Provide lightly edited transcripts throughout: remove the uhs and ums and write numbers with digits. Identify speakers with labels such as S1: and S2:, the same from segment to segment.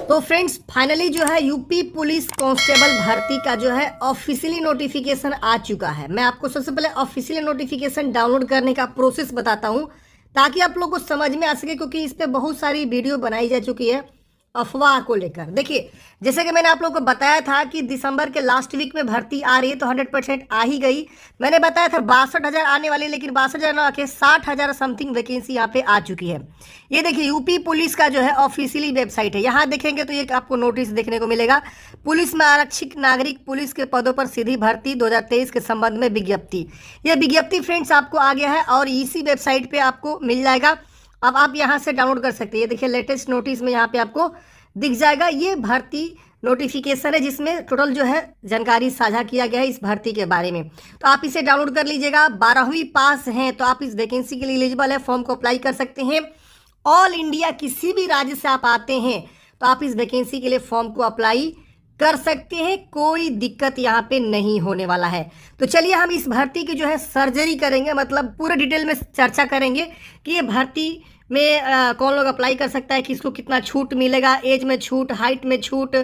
S1: तो friends finally जो है यूपी पुलिस कांस्टेबल भर्ती का जो है ऑफिशियली नोटिफिकेशन आ चुका है। मैं आपको सबसे पहले ऑफिशियली नोटिफिकेशन डाउनलोड करने का प्रोसेस बताता हूं ताकि आप लोगों को समझ में आ सके, क्योंकि इस पे बहुत सारी वीडियो बनाई जा चुकी है अफवाह को लेकर। देखिए, जैसे कि मैंने आप लोगों को बताया था कि दिसंबर के लास्ट वीक में भर्ती आ रही है, तो 100% आ ही गई। मैंने बताया था 62,000 आने वाली, लेकिन 62,000 ना आके 60,000 समथिंग वैकेंसी यहाँ पे आ चुकी है। ये देखिए यूपी पुलिस का जो है ऑफिशियली वेबसाइट है। यहाँ देखेंगे तो ये आपको नोटिस देखने को मिलेगा, पुलिस में आरक्षित नागरिक पुलिस के पदों पर सीधी भर्ती 2023 के संबंध में विज्ञप्ति। यह विज्ञप्ति फ्रेंड्स आपको आ गया है और इसी वेबसाइट पे आपको मिल जाएगा। अब आप यहाँ से डाउनलोड कर सकते हैं। ये देखिए लेटेस्ट नोटिस में यहाँ पे आपको दिख जाएगा। ये भर्ती नोटिफिकेशन है जिसमें टोटल जो है जानकारी साझा किया गया है इस भर्ती के बारे में। तो आप इसे डाउनलोड कर लीजिएगा। 12वीं पास हैं तो आप इस वैकेंसी के लिए एलिजिबल है, फॉर्म को अप्लाई कर सकते हैं। ऑल इंडिया किसी भी राज्य से आप आते हैं तो आप इस वैकेंसी के लिए फॉर्म को अप्लाई कर सकते हैं, कोई दिक्कत यहाँ पे नहीं होने वाला है। तो चलिए हम इस भर्ती की जो है सर्जरी करेंगे, मतलब पूरे डिटेल में चर्चा करेंगे कि ये भर्ती में कौन लोग अप्लाई कर सकता है, किसको कितना छूट मिलेगा, एज में छूट, हाइट में छूट,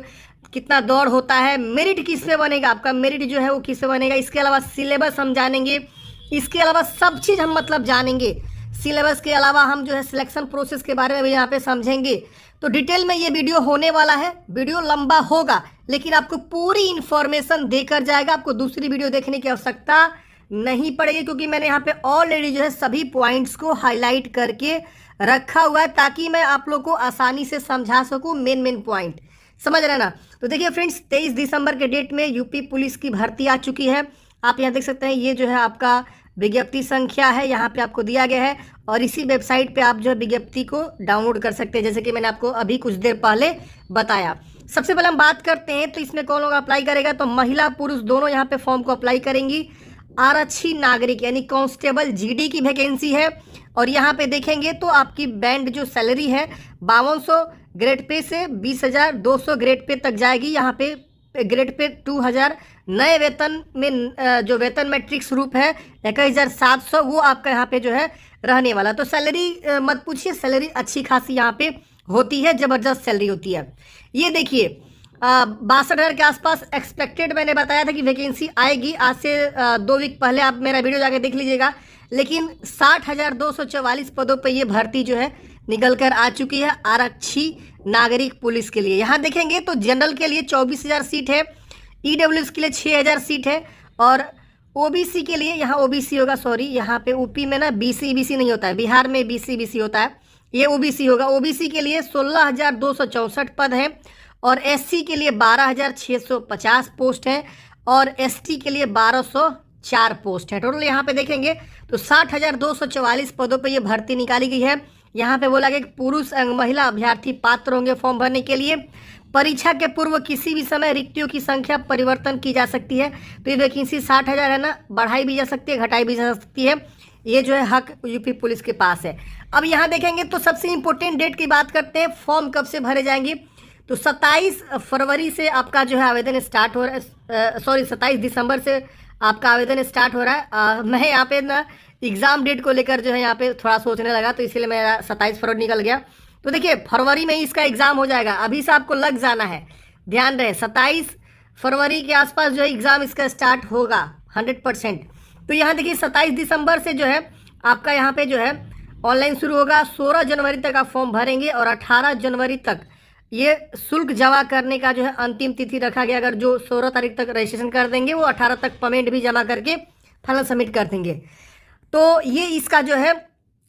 S1: कितना दौड़ होता है, मेरिट किस पे बनेगा, आपका मेरिट जो है वो किस पे बनेगा। इसके अलावा सिलेबस हम जानेंगे, इसके अलावा सब चीज़ हम मतलब जानेंगे। सिलेबस के अलावा हम जो है सिलेक्शन प्रोसेस के बारे में भी यहाँ पे समझेंगे। तो डिटेल में ये वीडियो होने वाला है। वीडियो लंबा होगा लेकिन आपको पूरी इंफॉर्मेशन देकर जाएगा, आपको दूसरी वीडियो देखने की आवश्यकता नहीं पड़ेगी, क्योंकि मैंने यहाँ पे ऑलरेडी जो है सभी पॉइंट्स को हाईलाइट करके रखा हुआ है ताकि मैं आप लोग को आसानी से समझा सकूं मेन पॉइंट। समझ रहे ना। तो देखिए फ्रेंड्स 23 दिसंबर के डेट में यूपी पुलिस की भर्ती आ चुकी है। आप यहाँ देख सकते हैं, ये जो है आपका विज्ञप्ति संख्या है, यहाँ पे आपको दिया गया है और इसी वेबसाइट पे आप जो है विज्ञप्ति को डाउनलोड कर सकते हैं, जैसे कि मैंने आपको अभी कुछ देर पहले बताया। सबसे पहले हम बात करते हैं तो इसमें कौन लोग अप्लाई करेगा। तो महिला पुरुष दोनों यहाँ पे फॉर्म को अप्लाई करेंगी। आरक्षी नागरिक यानी कांस्टेबल जीडी की वैकेंसी है और यहाँ पे देखेंगे तो आपकी बैंड जो सैलरी है 5200 ग्रेड पे से 20,200 ग्रेड पे तक जाएगी। यहाँ पे ग्रेड पे 2000, नए वेतन में जो वेतन मैट्रिक्स रूप है 21,700, वो आपका यहाँ पे जो है रहने वाला। तो सैलरी मत पूछिए, सैलरी अच्छी खासी यहाँ पे होती है, ज़बरदस्त सैलरी होती है। ये देखिए 62,000 के आसपास एक्सपेक्टेड मैंने बताया था कि वैकेंसी आएगी। आज से 2 वीक पहले आप मेरा वीडियो जाके देख लीजिएगा। लेकिन 60,244 पदों पे ये भर्ती जो है निकल कर आ चुकी है आरक्षी नागरिक पुलिस के लिए। यहाँ देखेंगे तो जनरल के लिए 24,000 सीट है, ईडब्ल्यूएस के लिए 6,000 सीट है और ओबीसी के लिए, यहाँ ओबीसी होगा, सॉरी यहाँ पे यूपी में ना बीसी नहीं होता है, बिहार में बीसी होता है, ये ओबीसी होगा। ओबीसी के लिए 16,264 पद हैं और एससी के लिए 12,650 पोस्ट हैं और एसटी के लिए 1,204 पोस्ट हैं। टोटल यहाँ पे देखेंगे तो 60,244 पदों पे ये भर्ती निकाली गई है। यहाँ पे बोला गया कि पुरुष एवं महिला अभ्यर्थी पात्र होंगे फॉर्म भरने के लिए। परीक्षा के पूर्व किसी भी समय रिक्तियों की संख्या परिवर्तन की जा सकती है। तो ये वैकेंसी 60,000 है ना, बढ़ाई भी जा सकती है, घटाई भी जा सकती है। ये जो है हक यूपी पुलिस के पास है। अब यहाँ देखेंगे तो सबसे इम्पोर्टेंट डेट की बात करते हैं, फॉर्म कब से भरे जाएंगे। तो 27 फरवरी से आपका जो है आवेदन स्टार्ट हो रहा है, सॉरी 27 दिसंबर से आपका आवेदन स्टार्ट हो रहा है। मैं यहाँ पे ना एग्ज़ाम डेट को लेकर जो है यहाँ पे थोड़ा सोचने लगा, तो इसीलिए मेरा 27 फरवरी निकल गया। तो देखिए फरवरी में ही इसका एग्ज़ाम हो जाएगा, अभी से आपको लग जाना है, ध्यान रहे। 27 फरवरी के आसपास जो है एग्ज़ाम इसका स्टार्ट होगा 100%। तो यहाँ देखिए 27 दिसंबर से जो है आपका यहाँ पे जो है ऑनलाइन शुरू होगा। 16 जनवरी तक आप फॉर्म भरेंगे और 18 जनवरी तक ये शुल्क जमा करने का जो है अंतिम तिथि रखा गया। अगर जो 16 तारीख तक रजिस्ट्रेशन कर देंगे वो 18 तक पेमेंट भी जमा करके फाइनल सबमिट कर देंगे। तो ये इसका जो है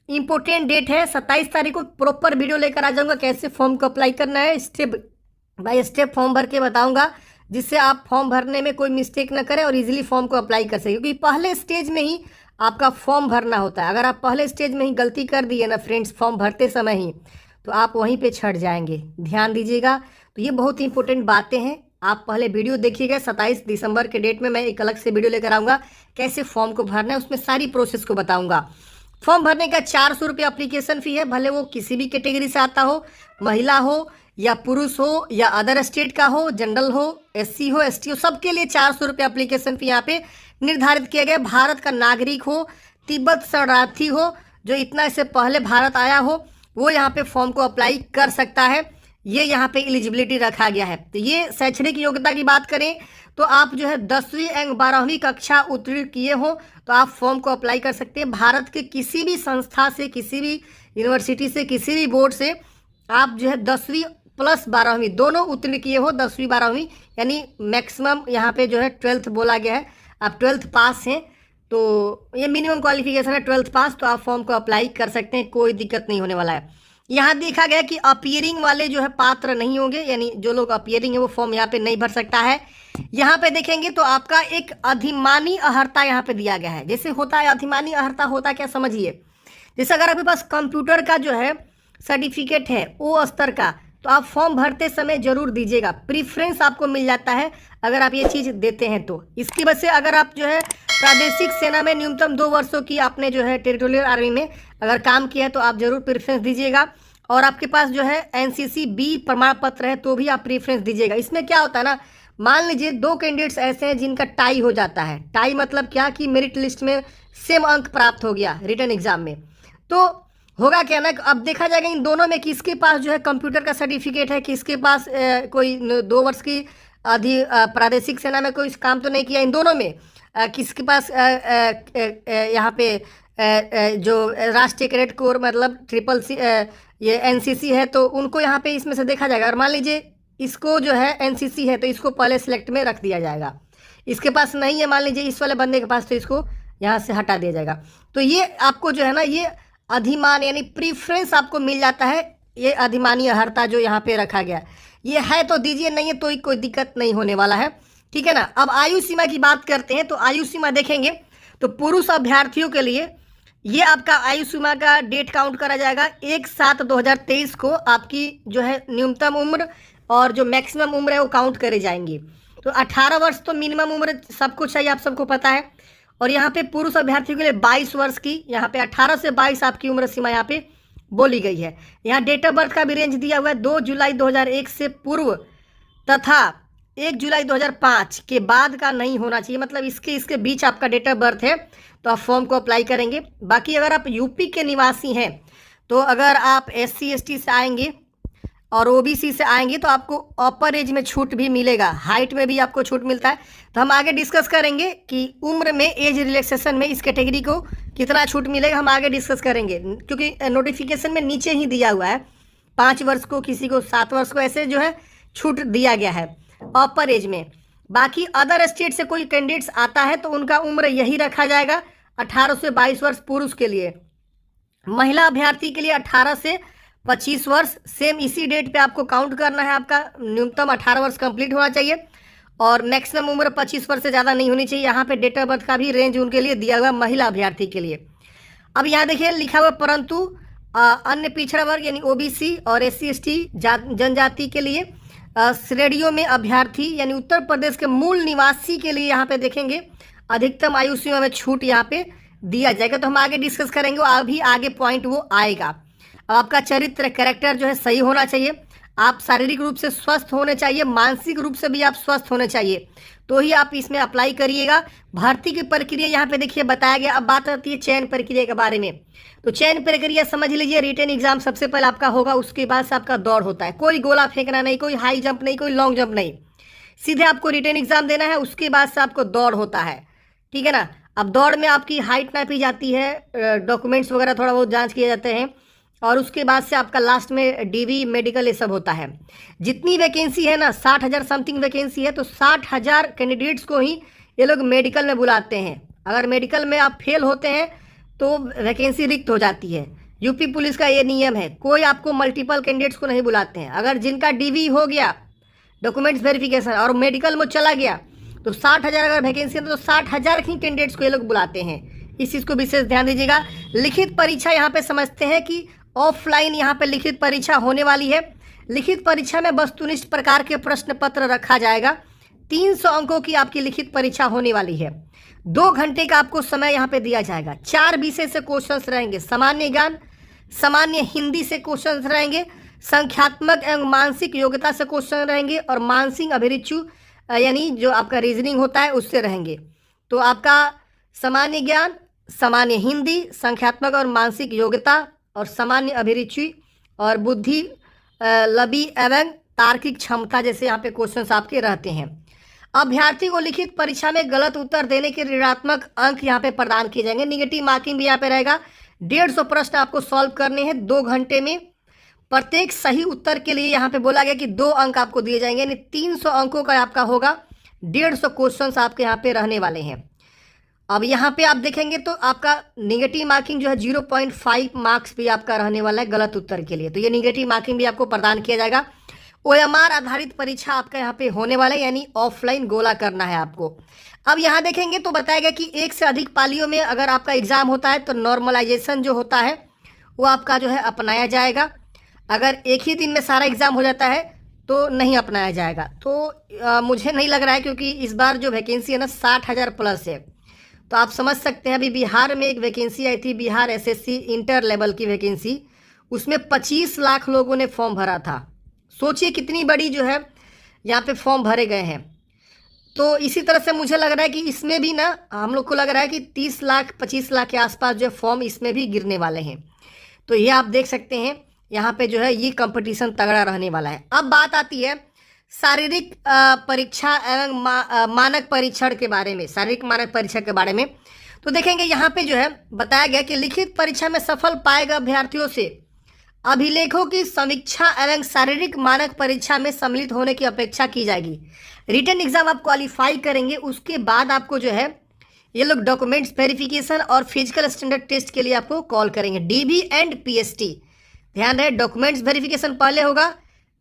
S1: इम्पोर्टेंट डेट है। 27 तारीख को प्रॉपर वीडियो लेकर आ जाऊँगा कैसे फॉर्म को अप्लाई करना है, स्टेप बाय स्टेप फॉर्म भर के बताऊँगा, जिससे आप फॉर्म भरने में कोई मिस्टेक ना करें और इजीली फॉर्म को अप्लाई कर सकें। क्योंकि पहले स्टेज में ही आपका फॉर्म भरना होता है। अगर आप पहले स्टेज में ही गलती कर दिए ना फ्रेंड्स, फॉर्म भरते समय ही, तो आप वहीं पे छट जाएंगे, ध्यान दीजिएगा। तो ये बहुत इंपॉर्टेंट बातें हैं, आप पहले वीडियो देखिएगा। 27 दिसंबर के डेट में मैं एक अलग से वीडियो लेकर आऊँगा कैसे फॉर्म को भरना है, उसमें सारी प्रोसेस को बताऊँगा। फॉर्म भरने का 400 रुपये अप्लीकेशन फ़ी है, भले वो किसी भी कैटेगरी से आता हो, महिला हो या पुरुष हो या अदर स्टेट का हो, जनरल हो, एससी हो, एसटी हो, सबके लिए 400 रुपये अप्लीकेशन फ़ी यहाँ पे निर्धारित किया गया। भारत का नागरिक हो, तिब्बत शरणार्थी हो, जो इतना इससे पहले भारत आया हो, वो यहाँ पे फॉर्म को अप्लाई कर सकता है। ये यहाँ पे एलिजिबिलिटी रखा गया है। तो ये शैक्षणिक योग्यता की बात करें तो आप जो है 10वीं एवं 12वीं कक्षा उत्तीर्ण किए हो तो आप फॉर्म को अप्लाई कर सकते हैं। भारत के किसी भी संस्था से, किसी भी यूनिवर्सिटी से, किसी भी बोर्ड से आप जो है 10वीं प्लस 12वीं दोनों उत्तीर्ण किए हो, 10वीं 12वीं यानी मैक्सिमम यहाँ पे जो है 12th बोला गया है, आप 12th पास हैं तो ये मिनिमम क्वालिफिकेशन है 12th पास, तो आप फॉर्म को अप्लाई कर सकते हैं, कोई दिक्कत नहीं होने वाला है। यहाँ देखा गया कि अपीयरिंग वाले जो है पात्र नहीं होंगे, यानी जो लोग अपीयरिंग है वो फॉर्म यहाँ पे नहीं भर सकता है। यहाँ पे देखेंगे तो आपका एक अधिमानी अर्हता यहाँ पे दिया गया है। जैसे होता है अधिमानी अर्हता होता क्या समझिए, जैसे अगर आपके पास कंप्यूटर का जो है सर्टिफिकेट है ओ स्तर का, तो आप फॉर्म भरते समय जरूर दीजिएगा, प्रीफ्रेंस आपको मिल जाता है अगर आप ये चीज़ देते हैं तो। इसकी वजह से अगर आप जो है प्रादेशिक सेना में न्यूनतम 2 वर्षों की आपने जो है टेरिटोरियल आर्मी में अगर काम किया है तो आप जरूर प्रीफ्रेंस दीजिएगा। और आपके पास जो है एनसीसी बी प्रमाण पत्र है तो भी आप प्रीफ्रेंस दीजिएगा। इसमें क्या होता है ना, मान लीजिए 2 कैंडिडेट्स ऐसे हैं जिनका टाई हो जाता है। टाई मतलब क्या कि मेरिट लिस्ट में सेम अंक प्राप्त हो गया रिटन एग्जाम में, तो होगा क्या ना, अब देखा जाएगा इन दोनों में किसके पास जो है कंप्यूटर का सर्टिफिकेट है, किसके पास कोई 2 वर्ष की प्रादेशिक सेना में कोई काम तो नहीं किया, इन दोनों में किसके पास यहाँ पे जो राष्ट्रीय कैडेट कोर मतलब ट्रिपल सी ये एनसीसी है तो उनको यहाँ पे इसमें से देखा जाएगा। और मान लीजिए इसको जो है एनसीसी है तो इसको पहले सिलेक्ट में रख दिया जाएगा, इसके पास नहीं है मान लीजिए इस वाले बंदे के पास, तो इसको यहाँ से हटा दिया जाएगा। तो ये आपको जो है ना ये अधिमान यानी प्रीफ्रेंस आपको मिल जाता है, ये अधिमानी अर्हता जो यहाँ पे रखा गया ये है तो दीजिए, नहीं है तो कोई दिक्कत नहीं होने वाला है, ठीक है ना। अब आयु सीमा की बात करते हैं तो आयु सीमा देखेंगे तो पुरुष अभ्यर्थियों के लिए ये आपका आयु सीमा का डेट काउंट करा जाएगा 1/7/2023 को, आपकी जो है न्यूनतम उम्र और जो मैक्सिमम उम्र है वो काउंट करे जाएंगी। तो 18 वर्ष तो मिनिमम उम्र सबको चाहिए, आप सबको पता है। और यहाँ पे पुरुष अभ्यर्थियों के लिए 22 वर्ष की, यहाँ पे 18 से 22 आपकी उम्र सीमा यहाँ पे बोली गई है। यहाँ डेट ऑफ बर्थ का भी रेंज दिया हुआ है 2 जुलाई 2001 से पूर्व तथा 1 जुलाई 2005 के बाद का नहीं होना चाहिए, मतलब इसके बीच आपका डेट ऑफ बर्थ है तो आप फॉर्म को अप्लाई करेंगे। बाकी अगर आप यूपी के निवासी हैं तो अगर आप SC ST से आएंगे और OBC से आएंगे तो आपको अपर एज में छूट भी मिलेगा, हाइट में भी आपको छूट मिलता है। तो हम आगे डिस्कस करेंगे कि उम्र में एज रिलैक्सेशन में इस कैटेगरी को कितना छूट मिलेगा, हम आगे डिस्कस करेंगे, क्योंकि नोटिफिकेशन में नीचे ही दिया हुआ है 5 वर्ष को, किसी को 7 वर्ष को, ऐसे जो है छूट दिया गया है अपर एज में। बाकी अदर स्टेट से कोई कैंडिडेट्स आता है तो उनका उम्र यही रखा जाएगा 18 से 22 वर्ष पुरुष के लिए। महिला अभ्यर्थी के लिए 18 से 25 वर्ष, सेम इसी डेट पे आपको काउंट करना है, आपका न्यूनतम 18 वर्ष कंप्लीट होना चाहिए और मैक्सिमम उम्र 25 वर्ष से ज़्यादा नहीं होनी चाहिए। यहाँ पे डेट ऑफ बर्थ का भी रेंज उनके लिए दिया हुआ महिला अभ्यर्थी के लिए। अब यहाँ देखिए लिखा हुआ परंतु अन्य पिछड़ा वर्ग यानी OBC और SC ST जनजाति के लिए श्रेणियों में अभ्यर्थी यानी उत्तर प्रदेश के मूल निवासी के लिए यहाँ पे देखेंगे अधिकतम आयु सीमा में छूट यहाँ पे दिया जाएगा। तो हम आगे डिस्कस करेंगे, अभी आगे पॉइंट वो आएगा। अब आपका चरित्र कैरेक्टर जो है सही होना चाहिए, आप शारीरिक रूप से स्वस्थ होने चाहिए, मानसिक रूप से भी आप स्वस्थ होने चाहिए, तो ही आप इसमें अप्लाई करिएगा। भर्ती की प्रक्रिया यहाँ पे देखिए बताया गया। अब बात आती है चयन प्रक्रिया के बारे में, तो चयन प्रक्रिया समझ लीजिए, रिटन एग्जाम सबसे पहले आपका होगा, उसके बाद से आपका दौड़ होता है, कोई गोला फेंकना नहीं, कोई हाई जंप नहीं, कोई लॉन्ग जंप नहीं, सीधे आपको रिटन एग्जाम देना है, उसके बाद से आपको दौड़ होता है, ठीक है ना। अब दौड़ में आपकी हाइट नापी जाती है, डॉक्यूमेंट्स वगैरह थोड़ा बहुत जांच किए जाते हैं और उसके बाद से आपका लास्ट में DV मेडिकल ये सब होता है। जितनी वैकेंसी है ना 60,000 समथिंग वैकेंसी है, तो 60,000 कैंडिडेट्स को ही ये लोग मेडिकल में बुलाते हैं। अगर मेडिकल में आप फेल होते हैं तो वैकेंसी रिक्त हो जाती है। यूपी पुलिस का ये नियम है, कोई आपको मल्टीपल कैंडिडेट्स को नहीं बुलाते हैं। अगर जिनका DV हो गया डॉक्यूमेंट्स वेरिफिकेशन और मेडिकल में चला गया तो 60,000 अगर वैकेंसी है तो 60,000 ही कैंडिडेट्स को ये लोग बुलाते हैं। इस चीज़ को विशेष ध्यान दीजिएगा। लिखित परीक्षा यहाँ पे समझते हैं कि ऑफलाइन यहाँ पे लिखित परीक्षा होने वाली है। लिखित परीक्षा में वस्तुनिष्ठ प्रकार के प्रश्न पत्र रखा जाएगा। 300 अंकों की आपकी लिखित परीक्षा होने वाली है। 2 घंटे का आपको समय यहाँ पे दिया जाएगा। 4 विषय से क्वेश्चंस रहेंगे, सामान्य ज्ञान, सामान्य हिंदी से क्वेश्चंस रहेंगे, संख्यात्मक एवं मानसिक योग्यता से क्वेश्चन रहेंगे और मानसिक अभिरुचि यानी जो आपका रीजनिंग होता है उससे रहेंगे। तो आपका सामान्य ज्ञान, सामान्य हिंदी, संख्यात्मक और मानसिक योग्यता और सामान्य अभिरुचि और बुद्धि लबी एवं तार्किक क्षमता जैसे यहाँ पे क्वेश्चंस आपके रहते हैं। अभ्यर्थी को लिखित परीक्षा में गलत उत्तर देने के ऋणात्मक अंक यहाँ पे प्रदान किए जाएंगे। निगेटिव मार्किंग भी यहाँ पे रहेगा। 150 प्रश्न आपको सॉल्व करने हैं 2 घंटे में। प्रत्येक सही उत्तर के लिए यहाँ पे बोला गया कि 2 अंक आपको दिए जाएंगे, यानी 300 अंकों का आपका होगा। 150 क्वेश्चंस आपके यहाँ पे रहने वाले हैं। अब यहाँ पे आप देखेंगे तो आपका निगेटिव मार्किंग जो है 0.5 मार्क्स भी आपका रहने वाला है गलत उत्तर के लिए, तो ये निगेटिव मार्किंग भी आपको प्रदान किया जाएगा। OMR आधारित परीक्षा आपका यहाँ पे होने वाला है, यानी ऑफलाइन गोला करना है आपको। अब यहाँ देखेंगे तो बताया गया कि 1 से अधिक पालियों में अगर आपका एग्जाम होता है तो नॉर्मलाइजेशन जो होता है वो आपका जो है अपनाया जाएगा। अगर एक ही दिन में सारा एग्जाम हो जाता है तो नहीं अपनाया जाएगा। तो मुझे नहीं लग रहा है, क्योंकि इस बार जो वैकेंसी है ना 60,000 प्लस है। तो आप समझ सकते हैं अभी बिहार में एक वैकेंसी आई थी, बिहार SSC इंटर लेवल की वैकेंसी, उसमें 25 लाख लोगों ने फॉर्म भरा था। सोचिए कितनी बड़ी जो है यहाँ पे फॉर्म भरे गए हैं। तो इसी तरह से मुझे लग रहा है कि इसमें भी ना हम लोग को लग रहा है कि 30 लाख 25 लाख के आसपास जो फॉर्म इसमें भी गिरने वाले हैं। तो ये आप देख सकते हैं यहाँ पे जो है ये कंपटीशन तगड़ा रहने वाला है। अब बात आती है शारीरिक परीक्षा एवं मानक परीक्षण के बारे में, शारीरिक मानक परीक्षा के बारे में। तो देखेंगे यहाँ पे जो है बताया गया कि लिखित परीक्षा में सफल पाए गए अभ्यर्थियों से अभिलेखों की समीक्षा एवं शारीरिक मानक परीक्षा में सम्मिलित होने की अपेक्षा की जाएगी। रिटन एग्जाम आप क्वालिफाई करेंगे, उसके बाद आपको जो है ये लोग डॉक्यूमेंट्स वेरिफिकेशन और फिजिकल स्टैंडर्ड टेस्ट के लिए आपको कॉल करेंगे। DV एंड PST, ध्यान रहे डॉक्यूमेंट्स वेरिफिकेशन पहले होगा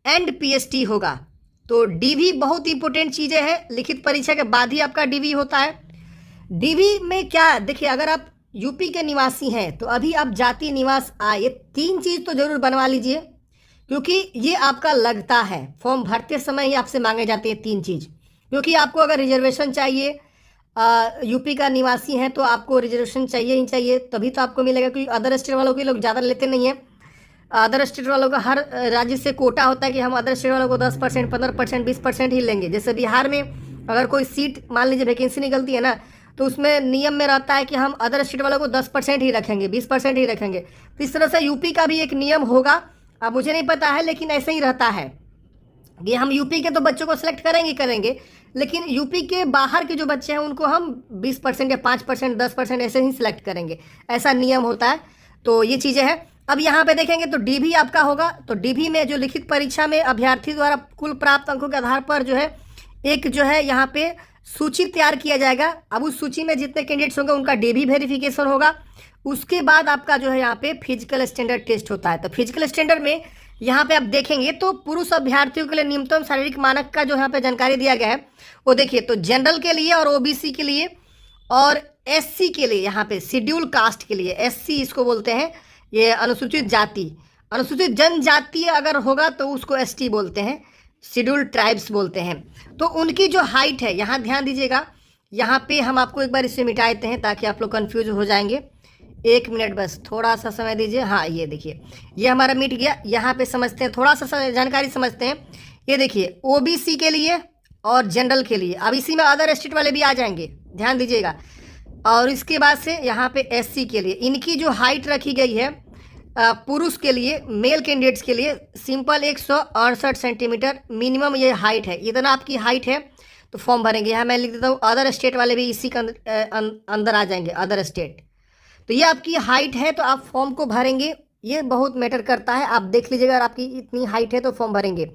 S1: एंड PST होगा। तो DV बहुत इंपॉर्टेंट चीज़ें हैं, लिखित परीक्षा के बाद ही आपका DV होता है। DV में क्या, देखिए अगर आप यूपी के निवासी हैं तो अभी आप जाति निवास आय, ये 3 चीज़ तो जरूर बनवा लीजिए, क्योंकि ये आपका लगता है फॉर्म भरते समय ही आपसे मांगे जाते हैं 3 चीज़। क्योंकि आपको अगर रिजर्वेशन चाहिए, यूपी का निवासी हैं तो आपको रिजर्वेशन चाहिए ही चाहिए, तभी तो आपको मिलेगा। क्योंकि अदर स्टेट वालों के लोग ज़्यादा लेते नहीं हैं। अदर स्टेट वालों का हर राज्य से कोटा होता है कि हम अदर स्टेट वालों को 10%, 15%, 20% ही लेंगे। जैसे बिहार में अगर कोई सीट मान लीजिए वैकेंसी निकलती है ना, तो उसमें नियम में रहता है कि हम अदर स्टेट वालों को 10% ही रखेंगे, 20% ही रखेंगे। तो इस तरह से यूपी का भी एक नियम होगा। अब मुझे नहीं पता है, लेकिन ऐसे ही रहता है कि हम यूपी के तो बच्चों को सिलेक्ट करेंगे, लेकिन यूपी के बाहर के जो बच्चे हैं उनको हम 20% या 5%, 10% ऐसे ही सिलेक्ट करेंगे, ऐसा नियम होता है। तो ये चीज़ें हैं। अब यहाँ पे देखेंगे तो DV आपका होगा। तो DV में जो लिखित परीक्षा में अभ्यर्थी द्वारा कुल प्राप्त अंकों के आधार पर जो है एक जो है यहाँ पे सूची तैयार किया जाएगा। अब उस सूची में जितने कैंडिडेट्स होंगे उनका DV वेरिफिकेशन होगा। उसके बाद आपका जो है यहाँ पे फिजिकल स्टैंडर्ड टेस्ट होता है। तो फिजिकल स्टैंडर्ड में यहाँ पे आप देखेंगे तो पुरुष अभ्यर्थियों के लिए न्यूनतम शारीरिक मानक का जो यहाँ पे जानकारी दिया गया है वो देखिए। तो जनरल के लिए और OBC के लिए और SC के लिए, यहाँ पे शेड्यूल कास्ट के लिए, SC इसको बोलते हैं, ये अनुसूचित जाति, अनुसूचित जनजातीय अगर होगा तो उसको ST बोलते हैं, शेड्यूल ट्राइब्स बोलते हैं। तो उनकी जो हाइट है, यहाँ ध्यान दीजिएगा, यहाँ पे हम आपको एक बार इसे मिटा देते हैं ताकि आप लोग कंफ्यूज हो जाएंगे। 1 मिनट बस, थोड़ा सा समय दीजिए। हाँ ये देखिए, ये हमारा मिट गया। यहाँ पे समझते हैं, थोड़ा सा जानकारी समझते हैं। ये देखिए OBC के लिए और जनरल के लिए, अब इसी में अदर स्टेट वाले भी आ जाएंगे, ध्यान दीजिएगा। और इसके बाद से यहाँ पे SC के लिए इनकी जो हाइट रखी गई है पुरुष के लिए, मेल कैंडिडेट्स के लिए सिंपल 168 सेंटीमीटर मिनिमम ये हाइट है। इतना आपकी हाइट है तो फॉर्म भरेंगे। यहाँ मैं लिख देता हूँ, अदर स्टेट वाले भी इसी के अंदर आ जाएंगे, अदर स्टेट। तो ये आपकी हाइट है तो आप फॉर्म को भरेंगे, ये बहुत मैटर करता है। आप देख लीजिएगा अगर आपकी इतनी हाइट है तो फॉर्म भरेंगे।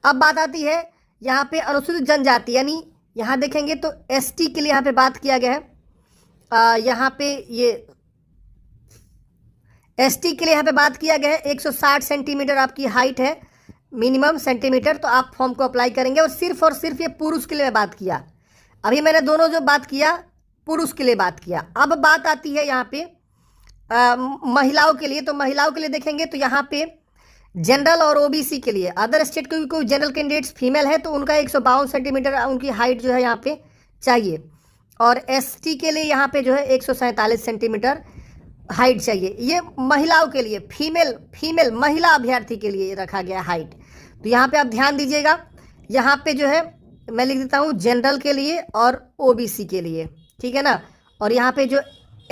S1: अब बात आती है यहाँ पे अनुसूचित जनजाति, यानी यहाँ देखेंगे तो ST के लिए यहाँ पे बात किया गया है। यहाँ पे ये ST के लिए यहाँ पे बात किया गया है 160 सेंटीमीटर आपकी हाइट है मिनिमम सेंटीमीटर, तो आप फॉर्म को अप्लाई करेंगे। और सिर्फ ये पुरुष के लिए बात किया। अभी मैंने दोनों जो बात किया पुरुष के लिए बात किया। अब बात आती है यहाँ पे महिलाओं के लिए। तो महिलाओं के लिए देखेंगे तो यहाँ पे जनरल और OBC के लिए, अदर स्टेट के कोई जनरल कैंडिडेट्स फीमेल है तो उनका 152 सेंटीमीटर उनकी हाइट जो है यहाँ पे चाहिए। और ST के लिए यहाँ पे जो है 147 सेंटीमीटर हाइट चाहिए। ये महिलाओं के लिए, फीमेल महिला अभ्यर्थी के लिए रखा गया हाइट। तो यहाँ पे आप ध्यान दीजिएगा, यहाँ पे जो है मैं लिख देता हूँ जनरल के लिए और OBC के लिए, ठीक है ना। और यहाँ पे जो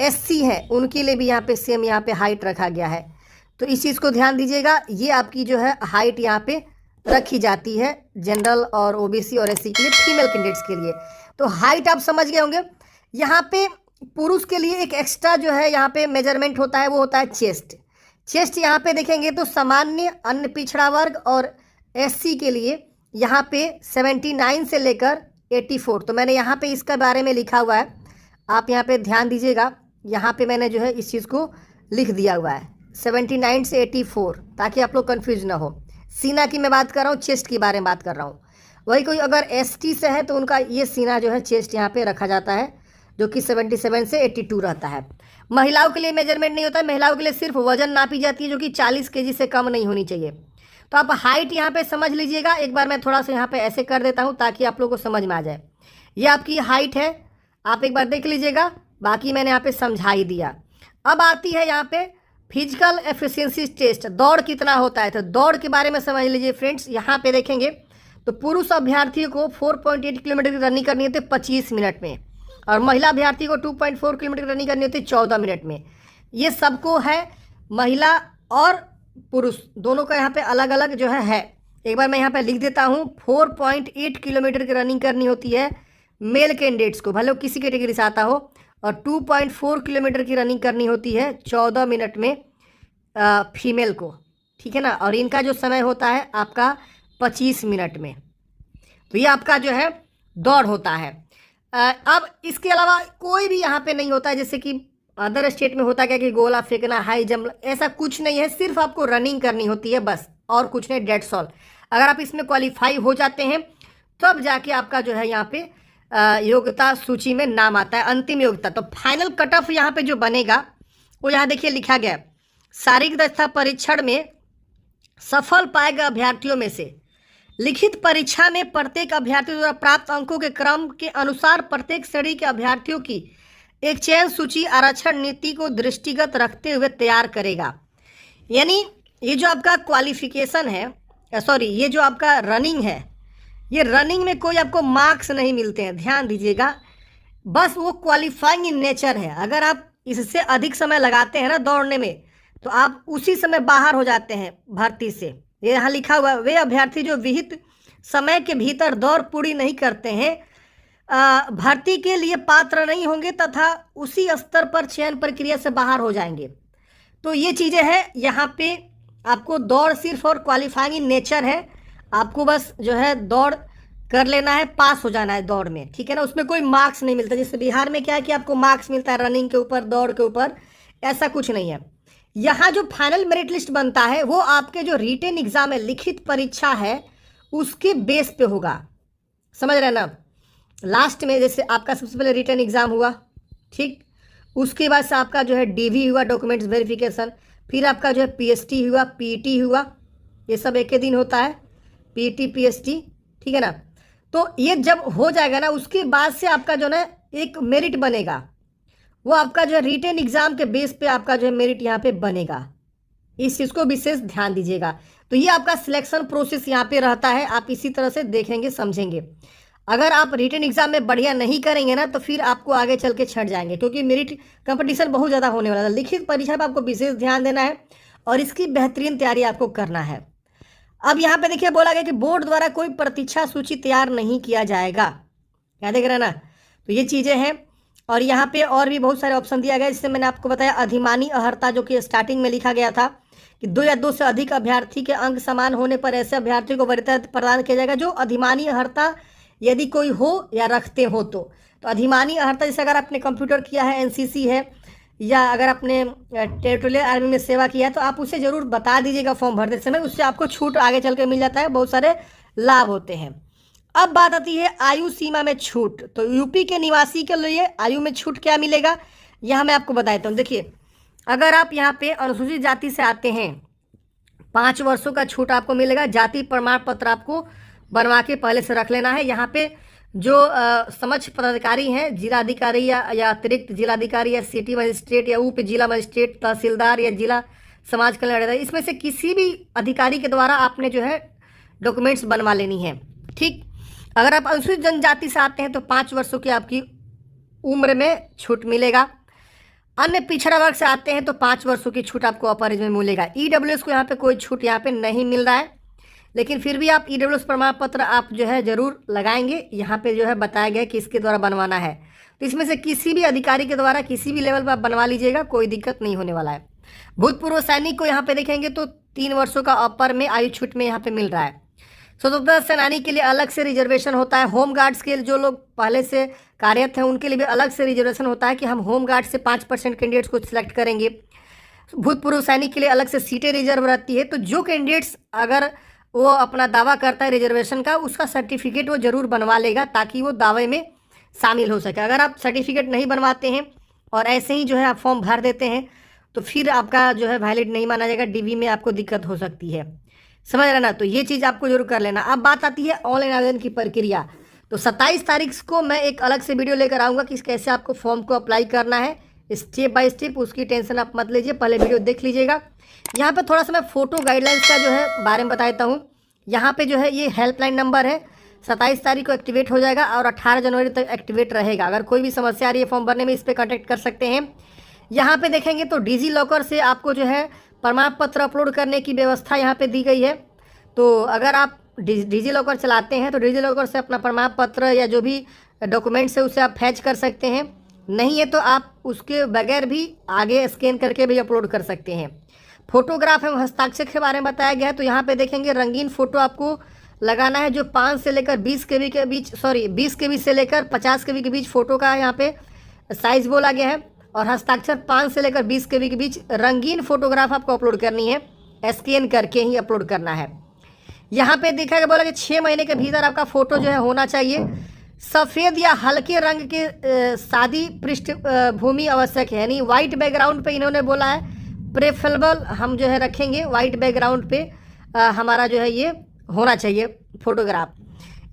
S1: SC है उनके लिए भी यहाँ पे सेम यहाँ पे हाइट रखा गया है। तो इस चीज़ को ध्यान दीजिएगा। ये आपकी जो है हाइट यहाँ पे रखी जाती है जनरल और ओबीसी और एससी के लिए, फीमेल कैंडिडेट्स के लिए। तो हाइट आप समझ गए होंगे। यहाँ पे पुरुष के लिए एक एक्स्ट्रा जो है यहाँ पे मेजरमेंट होता है, वो होता है चेस्ट। चेस्ट यहाँ पे देखेंगे तो सामान्य, अन्य पिछड़ा वर्ग और एससी के लिए यहाँ पे 79 से लेकर 84। तो मैंने यहाँ पे इसका बारे में लिखा हुआ है, आप यहाँ पे ध्यान दीजिएगा। यहाँ पे मैंने जो है इस चीज़ को लिख दिया हुआ है 79 से 84, ताकि आप लोग कन्फ्यूज ना हो। सीना की मैं बात कर रहा हूँ, चेस्ट के बारे में बात कर रहा हूँ। वही कोई अगर एसटी से है तो उनका ये सीना जो है चेस्ट यहाँ पे रखा जाता है, जो कि 77 से 82 रहता है। महिलाओं के लिए मेजरमेंट नहीं होता है, महिलाओं के लिए सिर्फ वजन नापी जाती है, जो कि 40 केजी से कम नहीं होनी चाहिए। तो आप हाइट यहाँ पे समझ लीजिएगा। एक बार मैं थोड़ा सा यहाँ पे ऐसे कर देता हूँ ताकि आप लोगों को समझ में आ जाए। ये आपकी हाइट है, आप एक बार देख लीजिएगा, बाकी मैंने यहाँ पे समझा ही दिया। अब आती है यहाँ पे फिजिकल एफिशिएंसी टेस्ट, दौड़ कितना होता है। तो दौड़ के बारे में समझ लीजिए फ्रेंड्स। यहाँ पे देखेंगे तो पुरुष अभ्यर्थियों को 4.8 किलोमीटर की रनिंग करनी होती है 25 मिनट में, और महिला अभ्यर्थी को 2.4 किलोमीटर रनिंग करनी होती है 14 मिनट में। ये सबको है, महिला और पुरुष दोनों का यहाँ पे अलग अलग जो है। एक बार मैं यहाँ पे लिख देता हूँ, 4.8 किलोमीटर की रनिंग करनी होती है मेल कैंडिडेट्स को, भले वो किसी कैटेगरी से आता हो, और 2.4 किलोमीटर की रनिंग करनी होती है 14 मिनट में फीमेल को, ठीक है ना। और इनका जो समय होता है आपका 25 मिनट में। तो ये आपका जो है दौड़ होता है। अब इसके अलावा कोई भी यहाँ पे नहीं होता है, जैसे कि अदर स्टेट में होता क्या कि गोला फेंकना, हाई जंप, ऐसा कुछ नहीं है। सिर्फ आपको रनिंग करनी होती है बस, और कुछ नहीं, डेट्स ऑल। अगर आप इसमें क्वालिफाई हो जाते हैं तब जाके आपका जो है यहाँ पे योग्यता सूची में नाम आता है, अंतिम योग्यता। तो फाइनल कट ऑफ यहाँ पे जो बनेगा वो यहाँ देखिए लिखा गया, शारीरिक दक्षता परीक्षण में सफल पाए गए अभ्यर्थियों में से लिखित परीक्षा में प्रत्येक अभ्यर्थी द्वारा प्राप्त अंकों के क्रम के अनुसार प्रत्येक श्रेणी के अभ्यर्थियों की एक चयन सूची आरक्षण नीति को दृष्टिगत रखते हुए तैयार करेगा। यानी ये जो आपका क्वालिफिकेशन है, सॉरी, ये जो आपका रनिंग है, ये रनिंग में कोई आपको मार्क्स नहीं मिलते हैं, ध्यान दीजिएगा। बस वो क्वालिफाइंग इन नेचर है। अगर आप इससे अधिक समय लगाते हैं ना दौड़ने में, तो आप उसी समय बाहर हो जाते हैं भर्ती से। ये यहाँ लिखा हुआ, वे अभ्यर्थी जो विहित समय के भीतर दौड़ पूरी नहीं करते हैं भर्ती के लिए पात्र नहीं होंगे तथा उसी स्तर पर चयन प्रक्रिया से बाहर हो जाएंगे। तो ये चीज़ें हैं यहाँ पे। आपको दौड़ सिर्फ और क्वालिफाइंग इन नेचर है, आपको बस जो है दौड़ कर लेना है, पास हो जाना है दौड़ में, ठीक है ना। उसमें कोई मार्क्स नहीं मिलता, जैसे बिहार में क्या है कि आपको मार्क्स मिलता है रनिंग के ऊपर, दौड़ के ऊपर, ऐसा कुछ नहीं है। यहाँ जो फाइनल मेरिट लिस्ट बनता है वो आपके जो रिटेन एग्जाम है, लिखित परीक्षा है, उसके बेस पे होगा, समझ रहे हैं ना। लास्ट में जैसे आपका सबसे पहले रिटन एग्जाम हुआ, ठीक, उसके बाद से आपका जो है डीवी हुआ, डॉक्यूमेंट्स वेरिफिकेशन, फिर आपका जो है पीएसटी हुआ, पीटी हुआ, ये सब एक ही दिन होता है, पीटी पीएसटी, ठीक है ना। तो ये जब हो जाएगा ना, उसके बाद से आपका जो है एक मेरिट बनेगा, वो आपका जो है रिटन एग्जाम के बेस पे आपका जो है मेरिट यहाँ पे बनेगा। इस चीज़ को विशेष ध्यान दीजिएगा। तो ये आपका सिलेक्शन प्रोसेस यहाँ पे रहता है, आप इसी तरह से देखेंगे समझेंगे। अगर आप रिटन एग्जाम में बढ़िया नहीं करेंगे ना, तो फिर आपको आगे चल के छट जाएंगे, क्योंकि मेरिट कंपटीशन बहुत ज़्यादा होने वाला है। लिखित परीक्षा पर आपको विशेष ध्यान देना है और इसकी बेहतरीन तैयारी आपको करना है। अब यहाँ पे देखिए बोला गया कि बोर्ड द्वारा कोई प्रतीक्षा सूची तैयार नहीं किया जाएगा, क्या देख रहे हैं ना। तो ये चीज़ें हैं, और यहाँ पे और भी बहुत सारे ऑप्शन दिया गया, जिससे मैंने आपको बताया अधिमानी अर्हता, जो कि स्टार्टिंग में लिखा गया था कि 2 या 2 से अधिक अभ्यर्थी के अंक समान होने पर ऐसे अभ्यर्थी को वरीयता प्रदान किया जाएगा जो अधिमानी अर्हता यदि कोई हो या रखते हो। तो अधिमानी अर्हता जैसे अगर आपने कंप्यूटर किया है, एनसीसी है, या अगर आपने टेरिटोरियल आर्मी में सेवा किया है, तो आप उसे ज़रूर बता दीजिएगा फॉर्म भरते समय, उससे आपको छूट आगे चल के मिल जाता है, बहुत सारे लाभ होते हैं। अब बात आती है आयु सीमा में छूट। तो यूपी के निवासी के लिए आयु में छूट क्या मिलेगा, यहाँ मैं आपको बता देता हूँ। देखिए, अगर आप यहाँ पे अनुसूचित जाति से आते हैं, 5 वर्षों का छूट आपको मिलेगा। जाति प्रमाण पत्र आपको बनवा के पहले से रख लेना है। यहाँ पे जो समक्ष पदाधिकारी हैं, जिलाधिकारी या अतिरिक्त जिलाधिकारी या सिटी मजिस्ट्रेट या उप जिला मजिस्ट्रेट, तहसीलदार या जिला समाज कल्याण अधिकारी, इसमें से किसी भी अधिकारी के द्वारा आपने जो है डॉक्यूमेंट्स बनवा लेनी है, ठीक। अगर आप अनुसूचित जनजाति से आते हैं तो 5 वर्षों की आपकी उम्र में छूट मिलेगा। अन्य पिछड़ा वर्ग से आते हैं तो 5 वर्षों की छूट आपको अपर एज में मिलेगा। ईडब्ल्यूएस को यहाँ पे कोई छूट यहाँ पे नहीं मिल रहा है, लेकिन फिर भी आप ईडब्ल्यूएस प्रमाण पत्र आप जो है जरूर लगाएंगे। यहाँ पे जो है बताया गया कि इसके द्वारा बनवाना है, तो इसमें से किसी भी अधिकारी के द्वारा किसी भी लेवल पर आप बनवा लीजिएगा, कोई दिक्कत नहीं होने वाला है। भूतपूर्व सैनिक को यहाँ पे देखेंगे तो 3 वर्षों का अपर में आयु छूट में यहाँ पे मिल रहा है। स्वतंत्रता सेनानी के लिए अलग से रिजर्वेशन होता है। होम गार्ड्स के जो लोग पहले से कार्यरत हैं उनके लिए भी अलग से रिजर्वेशन होता है कि हम होम गार्ड से 5% कैंडिडेट्स को सिलेक्ट करेंगे। भूतपूर्व सैनिक के लिए अलग से सीटें रिजर्व रहती है। तो जो कैंडिडेट्स अगर वो अपना दावा करता है रिजर्वेशन का, उसका सर्टिफिकेट वो जरूर बनवा लेगा ताकि वो दावे में शामिल हो सके। अगर आप सर्टिफिकेट नहीं बनवाते हैं और ऐसे ही जो है आप फॉर्म भर देते हैं तो फिर आपका जो है वैलिड नहीं माना जाएगा, डीवी में आपको दिक्कत हो सकती है, समझ रहे ना। तो ये चीज़ आपको जरूर कर लेना। अब बात आती है ऑनलाइन आवेदन की प्रक्रिया। तो 27 तारीख को मैं एक अलग से वीडियो लेकर आऊँगा कि कैसे आपको फॉर्म को अप्लाई करना है स्टेप बाय स्टेप। उसकी टेंशन आप मत लीजिए, पहले वीडियो देख लीजिएगा। यहाँ पे थोड़ा सा मैं फोटो गाइडलाइंस का जो है बारे में बता देता हूँ। यहाँ पे जो है ये हेल्पलाइन नंबर है, 27 तारीख को एक्टिवेट हो जाएगा और 18 जनवरी तक एक्टिवेट रहेगा। अगर कोई भी समस्या आ रही है फॉर्म भरने में, इस पर कॉन्टैक्ट कर सकते हैं। यहाँ पे देखेंगे तो डिजी लॉकर से आपको जो है प्रमाण पत्र अपलोड करने की व्यवस्था यहाँ पे दी गई है। तो अगर आप डिजी लॉकर चलाते हैं तो डिजी लॉकर से अपना प्रमाण पत्र या जो भी डॉक्यूमेंट्स है उसे आप फैच कर सकते हैं। नहीं है तो आप उसके बगैर भी आगे स्कैन करके भी अपलोड कर सकते हैं। फोटोग्राफ एवं हस्ताक्षर के बारे में बताया गया है। तो यहाँ पे देखेंगे रंगीन फोटो आपको लगाना है जो 5 से लेकर 20 KB के बीच 20 KB से लेकर 50 KB के बीच फोटो का यहाँ पे साइज बोला गया है। और हस्ताक्षर 5 से लेकर 20 KB के बीच रंगीन फोटोग्राफ आपको अपलोड करनी है, स्कैन करके ही अपलोड करना है। यहाँ पे देखा गया बोला कि 6 महीने के भीतर आपका फोटो जो है होना चाहिए। सफ़ेद या हल्के रंग के सादी पृष्ठभूमि आवश्यक है, यानी वाइट बैकग्राउंड पे इन्होंने बोला है प्रेफरेबल हम जो है रखेंगे, वाइट बैकग्राउंड पे हमारा जो है ये होना चाहिए फोटोग्राफ।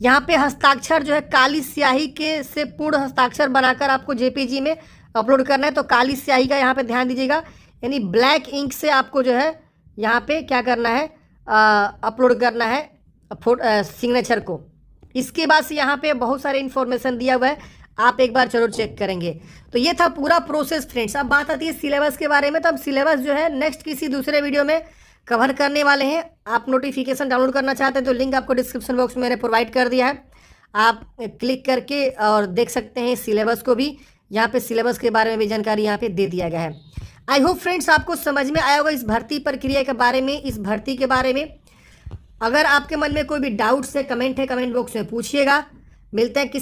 S1: यहाँ पे हस्ताक्षर जो है काली स्याही के से पूर्ण हस्ताक्षर बनाकर आपको जेपीजी में अपलोड करना है। तो काली स्याही का यहाँ पे ध्यान दीजिएगा, यानी ब्लैक इंक से आपको जो है यहाँ पे क्या करना है, अपलोड करना है सिग्नेचर को। इसके बाद से यहाँ पे बहुत सारे इन्फॉर्मेशन दिया हुआ है, आप एक बार जरूर चेक करेंगे। तो ये था पूरा प्रोसेस फ्रेंड्स। अब बात आती है सिलेबस के बारे में। तो हम सिलेबस जो है नेक्स्ट किसी दूसरे वीडियो में कवर करने वाले हैं। आप नोटिफिकेशन डाउनलोड करना चाहते हैं तो लिंक आपको डिस्क्रिप्शन बॉक्स में मैंने प्रोवाइड कर दिया है, आप क्लिक करके और देख सकते हैं सिलेबस को भी। यहाँ पे सिलेबस के बारे में भी जानकारी यहाँ पे दे दिया गया है। आई होप फ्रेंड्स आपको समझ में आया होगा इस भर्ती प्रक्रिया के बारे में, इस भर्ती के बारे में। अगर आपके मन में कोई भी डाउट्स है, कमेंट बॉक्स में पूछिएगा। मिलते हैं किसी